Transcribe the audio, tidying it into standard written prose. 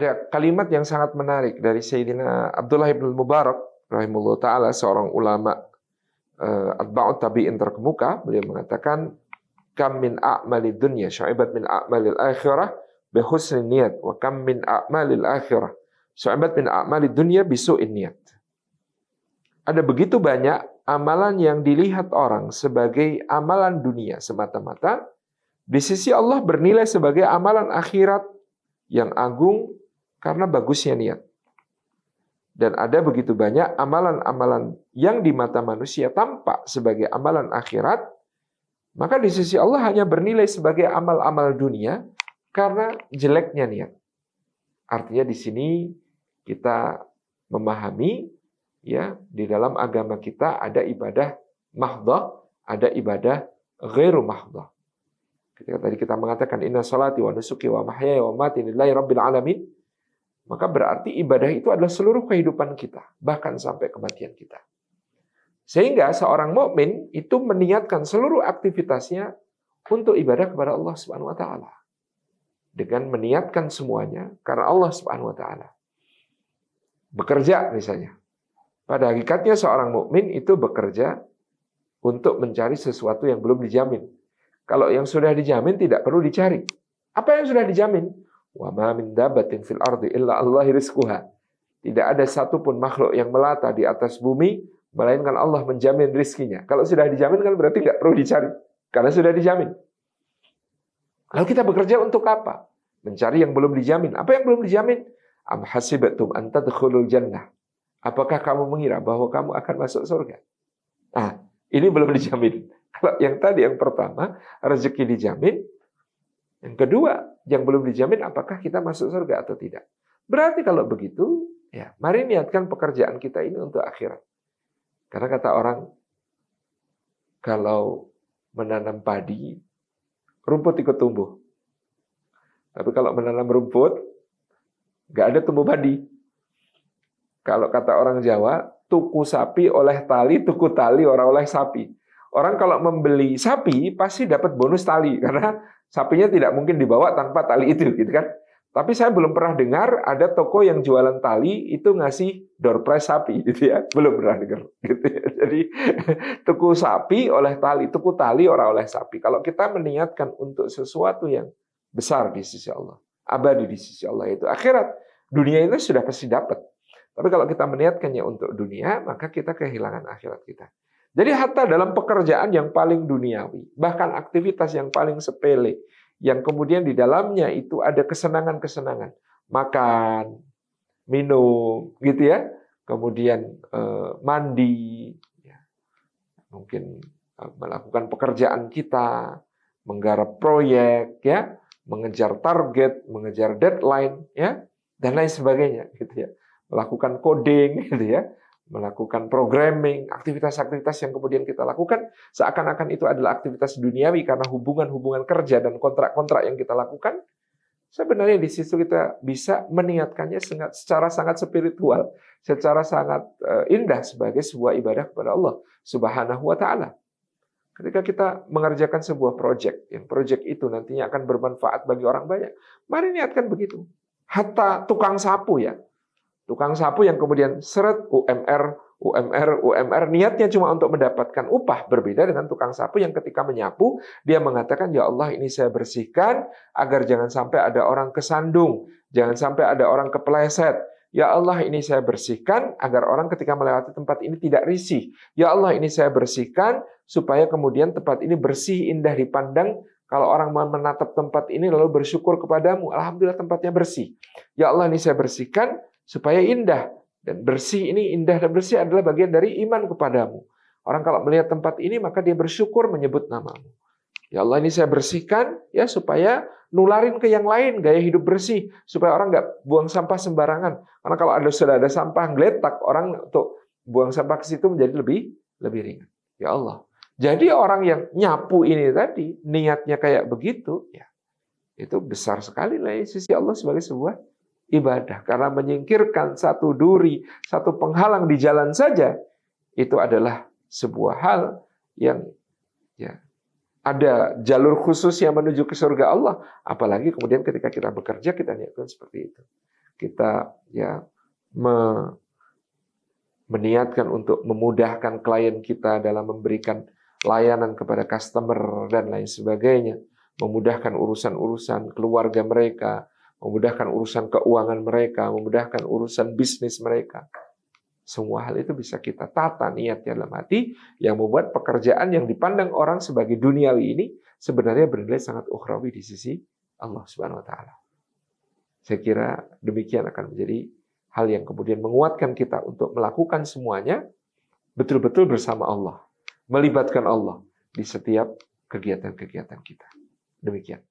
ada kalimat yang sangat menarik dari Sayyidina Abdullah ibn Mubarak rahimahullah ta'ala, seorang ulama atba'ut tabi'in terkemuka. Beliau mengatakan, kam min a'malid dunya syu'ibat min a'malil akhirah bi husnin niyat, wa kam min a'malil akhirah syu'ibat min a'malid dunya bi su'in niyat. Ada begitu banyak amalan yang dilihat orang sebagai amalan dunia semata-mata, di sisi Allah bernilai sebagai amalan akhirat yang agung karena bagusnya niat. Dan ada begitu banyak amalan-amalan yang di mata manusia tampak sebagai amalan akhirat, maka di sisi Allah hanya bernilai sebagai amal-amal dunia karena jeleknya niat. Artinya di sini kita memahami, ya, di dalam agama kita ada ibadah mahdhah, ada ibadah ghairu mahdhah. Ketika tadi kita mengatakan inna sholati wa nusuki wa mahyaya wa mamati lillahi rabbil alamin, maka berarti ibadah itu adalah seluruh kehidupan kita, bahkan sampai kematian kita. Sehingga seorang mukmin itu meniatkan seluruh aktivitasnya untuk ibadah kepada Allah Subhanahu wa taala. Dengan meniatkan semuanya karena Allah Subhanahu wa taala. Bekerja misalnya. Pada hakikatnya seorang mukmin itu bekerja untuk mencari sesuatu yang belum dijamin. Kalau yang sudah dijamin tidak perlu dicari. Apa yang sudah dijamin? Wa ma min dabbatin fil ardi illa Allahi rizquha. Tidak ada satupun makhluk yang melata di atas bumi melainkan Allah menjamin rizkinya. Kalau sudah dijamin kan berarti nggak perlu dicari karena sudah dijamin. Lalu kita bekerja untuk apa? Mencari yang belum dijamin. Apa yang belum dijamin? Am hasibatum an tadkhulul jannah. Apakah kamu mengira bahwa kamu akan masuk surga? Nah, ini belum dijamin. Kalau yang tadi, yang pertama, rezeki dijamin. Yang kedua, yang belum dijamin apakah kita masuk surga atau tidak. Berarti kalau begitu, ya, mari niatkan pekerjaan kita ini untuk akhirat. Karena kata orang, kalau menanam padi, rumput ikut tumbuh. Tapi kalau menanam rumput, nggak ada tumbuh padi. Kalau kata orang Jawa, tuku sapi oleh tali, tuku tali orang oleh sapi. Orang kalau membeli sapi pasti dapat bonus tali karena sapinya tidak mungkin dibawa tanpa tali itu, gitu kan? Tapi saya belum pernah dengar ada toko yang jualan tali itu ngasih door prize sapi, gitu ya. Belum pernah dengar, gitu ya. Jadi tuku sapi oleh tali, tuku tali orang oleh sapi. Kalau kita meniatkan untuk sesuatu yang besar di sisi Allah, abadi di sisi Allah, itu akhirat, dunia itu sudah pasti dapat. Tapi kalau kita meniatkannya untuk dunia, maka kita kehilangan akhirat kita. Jadi hatta dalam pekerjaan yang paling duniawi, bahkan aktivitas yang paling sepele, yang kemudian di dalamnya itu ada kesenangan-kesenangan, makan, minum, gitu ya, kemudian mandi, ya, mungkin melakukan pekerjaan kita, menggarap proyek, ya, mengejar target, mengejar deadline, ya, dan lain sebagainya, gitu ya. Melakukan coding, gitu ya, melakukan programming, aktivitas-aktivitas yang kemudian kita lakukan seakan-akan itu adalah aktivitas duniawi karena hubungan-hubungan kerja dan kontrak-kontrak yang kita lakukan. Sebenarnya di situ kita bisa meniatkannya secara sangat spiritual, secara sangat indah sebagai sebuah ibadah kepada Allah Subhanahu wa taala. Ketika kita mengerjakan sebuah proyek, yang proyek itu nantinya akan bermanfaat bagi orang banyak, mari niatkan begitu. Hatta tukang sapu, ya. Tukang sapu yang kemudian seret UMR, niatnya cuma untuk mendapatkan upah. Berbeda dengan tukang sapu yang ketika menyapu, dia mengatakan, ya Allah ini saya bersihkan agar jangan sampai ada orang kesandung, jangan sampai ada orang kepleset. Ya Allah ini saya bersihkan agar orang ketika melewati tempat ini tidak risih. Ya Allah ini saya bersihkan supaya kemudian tempat ini bersih, indah dipandang. Kalau orang menatap tempat ini lalu bersyukur kepadamu, alhamdulillah tempatnya bersih. Ya Allah ini saya bersihkan supaya indah. Dan bersih ini, indah dan bersih adalah bagian dari iman kepadamu. Orang kalau melihat tempat ini, maka dia bersyukur menyebut namamu. Ya Allah, ini saya bersihkan ya supaya nularin ke yang lain, gaya hidup bersih. Supaya orang nggak buang sampah sembarangan. Karena kalau sudah ada sampah geletak, orang untuk buang sampah ke situ menjadi lebih ringan. Ya Allah. Jadi orang yang nyapu ini tadi, niatnya kayak begitu, ya itu besar sekali lah di sisi Allah sebagai sebuah ibadah. Karena menyingkirkan satu duri, satu penghalang di jalan saja, itu adalah sebuah hal yang ya ada jalur khusus yang menuju ke surga Allah. Apalagi kemudian ketika kita bekerja, kita niatkan seperti itu. kita ya meniatkan untuk memudahkan klien kita dalam memberikan layanan kepada customer dan lain sebagainya, memudahkan urusan-urusan keluarga mereka, memudahkan urusan keuangan mereka, memudahkan urusan bisnis mereka. Semua hal itu bisa kita tata niatnya dalam hati yang membuat pekerjaan yang dipandang orang sebagai duniawi ini sebenarnya bernilai sangat ukhrawi di sisi Allah Subhanahu wa taala. Saya kira demikian akan menjadi hal yang kemudian menguatkan kita untuk melakukan semuanya betul-betul bersama Allah, melibatkan Allah di setiap kegiatan-kegiatan kita. Demikian.